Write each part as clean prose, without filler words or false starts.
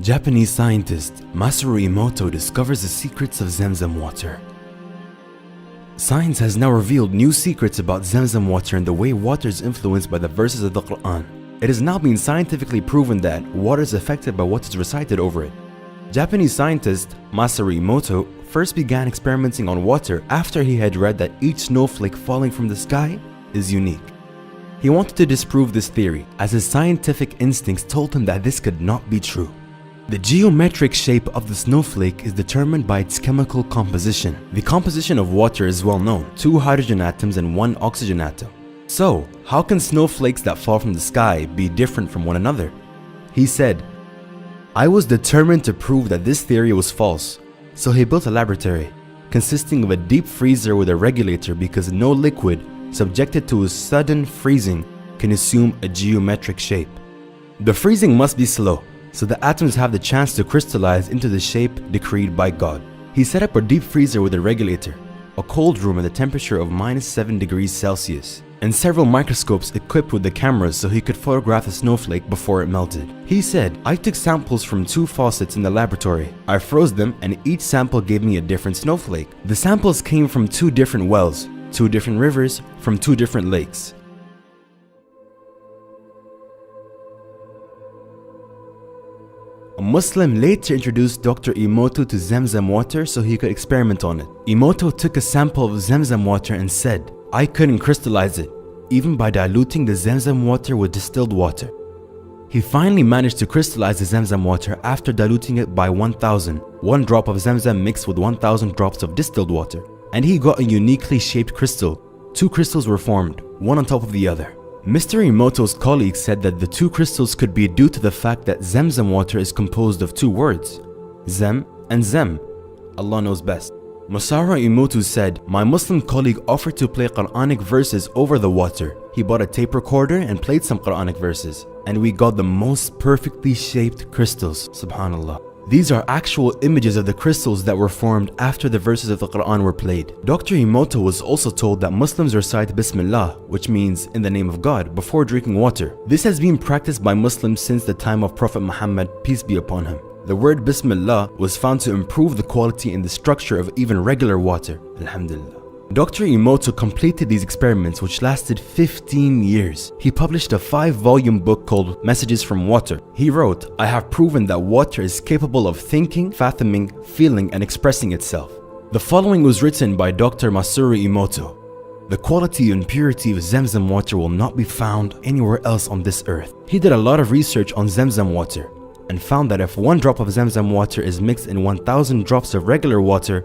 Japanese scientist Masaru Emoto discovers the secrets of Zamzam water. Science has now revealed new secrets about Zamzam water and the way water is influenced by the verses of the Quran. It has now been scientifically proven that water is affected by what is recited over it. Japanese scientist Masaru Emoto first began experimenting on water after he had read that each snowflake falling from the sky is unique. He wanted to disprove this theory, as his scientific instincts told him that this could not be true. The geometric shape of the snowflake is determined by its chemical composition. The composition of water is well known: 2 hydrogen atoms and 1 oxygen atom. So, how can snowflakes that fall from the sky be different from one another? He said, "I was determined to prove that this theory was false." So he built a laboratory consisting of a deep freezer with a regulator, because no liquid subjected to a sudden freezing can assume a geometric shape. The freezing must be slow, so the atoms have the chance to crystallize into the shape decreed by God. He set up a deep freezer with a regulator, a cold room at a temperature of -7 degrees Celsius, and several microscopes equipped with the cameras so he could photograph the snowflake before it melted. He said, "I took samples from 2 faucets in the laboratory. I froze them and each sample gave me a different snowflake. The samples came from 2 different wells, 2 different rivers, from 2 different lakes." A Muslim later introduced Dr. Emoto to Zamzam water so he could experiment on it. Emoto took a sample of Zamzam water and said, "I couldn't crystallize it, even by diluting the Zamzam water with distilled water." He finally managed to crystallize the Zamzam water after diluting it by 1,000, 1 drop of Zamzam mixed with 1,000 drops of distilled water. And he got a uniquely shaped crystal. 2 crystals were formed, one on top of the other. Mr. Emoto's colleagues said that the 2 crystals could be due to the fact that Zamzam water is composed of 2 words, Zam and Zam. Allah knows best. Masaru Emoto said, "My Muslim colleague offered to play Quranic verses over the water. He bought a tape recorder and played some Quranic verses, and we got the most perfectly shaped crystals, subhanallah." These are actual images of the crystals that were formed after the verses of the Quran were played. Dr. Emoto was also told that Muslims recite Bismillah, which means in the name of God, before drinking water. This has been practiced by Muslims since the time of Prophet Muhammad, peace be upon him. The word Bismillah was found to improve the quality and the structure of even regular water. Alhamdulillah. Dr. Emoto completed these experiments, which lasted 15 years. He published a 5-volume book called Messages from Water. He wrote, "I have proven that water is capable of thinking, fathoming, feeling, and expressing itself." The following was written by Dr. Masaru Emoto. "The quality and purity of Zamzam water will not be found anywhere else on this earth." He did a lot of research on Zamzam water and found that if 1 drop of Zamzam water is mixed in 1,000 drops of regular water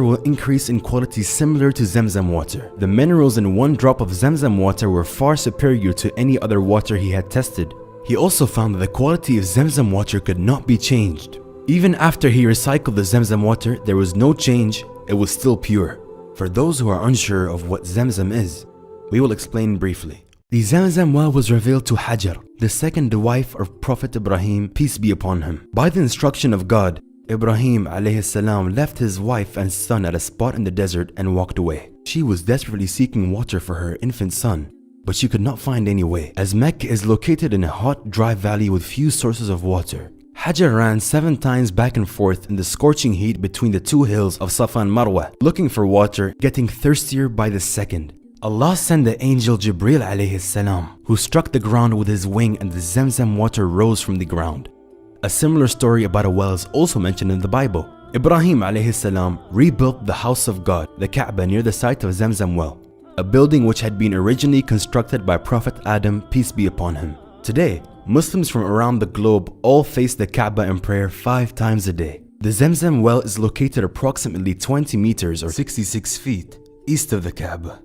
will increase in quality similar to Zamzam water. The minerals in 1 drop of Zamzam water were far superior to any other water he had tested. He also found that the quality of Zamzam water could not be changed. Even after he recycled the Zamzam water, there was no change, it was still pure. For those who are unsure of what Zamzam is, we will explain briefly. The Zamzam well was revealed to Hajar, the second wife of Prophet Ibrahim, peace be upon him. By the instruction of God, Ibrahim alayhi salam left his wife and son at a spot in the desert and walked away. She was desperately seeking water for her infant son, but she could not find any way, as Mecca is located in a hot, dry valley with few sources of water. Hajar ran 7 times back and forth in the scorching heat between the 2 hills of Safa and Marwa, looking for water, getting thirstier by the second. Allah sent the angel Jibril alayhi salam, who struck the ground with his wing, and the Zamzam water rose from the ground. A similar story about a well is also mentioned in the Bible. Ibrahim alayhi salam rebuilt the house of God, the Kaaba, near the site of Zamzam well, a building which had been originally constructed by Prophet Adam, peace be upon him. Today, Muslims from around the globe all face the Kaaba in prayer 5 times a day. The Zamzam well is located approximately 20 meters or 66 feet east of the Kaaba.